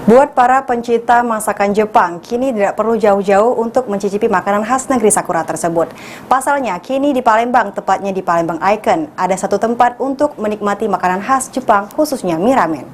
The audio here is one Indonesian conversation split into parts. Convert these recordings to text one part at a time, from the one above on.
Buat para pencinta masakan Jepang, kini tidak perlu jauh-jauh untuk mencicipi makanan khas negeri Sakura tersebut. Pasalnya, kini di Palembang, tepatnya di Palembang Icon, ada satu tempat untuk menikmati makanan khas Jepang, khususnya mie ramen.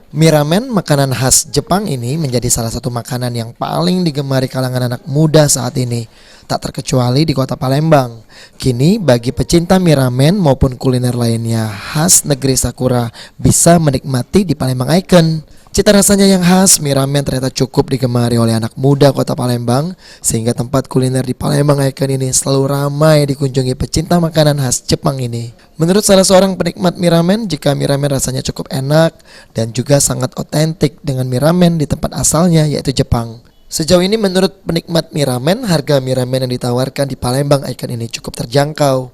Mie ramen, makanan khas Jepang ini menjadi salah satu makanan yang paling digemari kalangan anak muda saat ini. Tak terkecuali di kota Palembang. Kini bagi pecinta mie ramen maupun kuliner lainnya khas negeri Sakura bisa menikmati di Palembang Icon. Cita rasanya yang khas, mie ramen ternyata cukup digemari oleh anak muda kota Palembang, sehingga tempat kuliner di Palembang Icon ini selalu ramai dikunjungi pecinta makanan khas Jepang ini. Menurut salah seorang penikmat mie ramen, jika mie ramen rasanya cukup enak dan juga sangat otentik dengan mie ramen di tempat asalnya yaitu Jepang. Sejauh ini menurut penikmat mie ramen, harga mie ramen yang ditawarkan di Palembang Icon ini cukup terjangkau.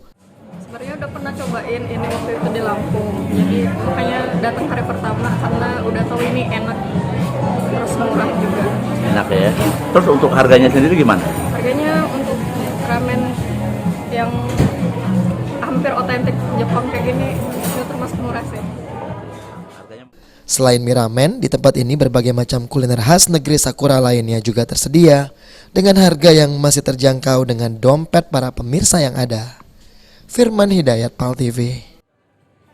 Sebenarnya udah pernah cobain ini waktu itu di Lampung, jadi makanya datang hari pertama karena udah tahu ini enak, terus murah juga. Enak ya. Terus untuk harganya sendiri gimana? Harganya untuk ramen yang hampir otentik Jepang kayak gini itu termasuk murah sih. Selain mie ramen, di tempat ini berbagai macam kuliner khas negeri Sakura lainnya juga tersedia dengan harga yang masih terjangkau dengan dompet para pemirsa yang ada. Firman Hidayat, PAL TV.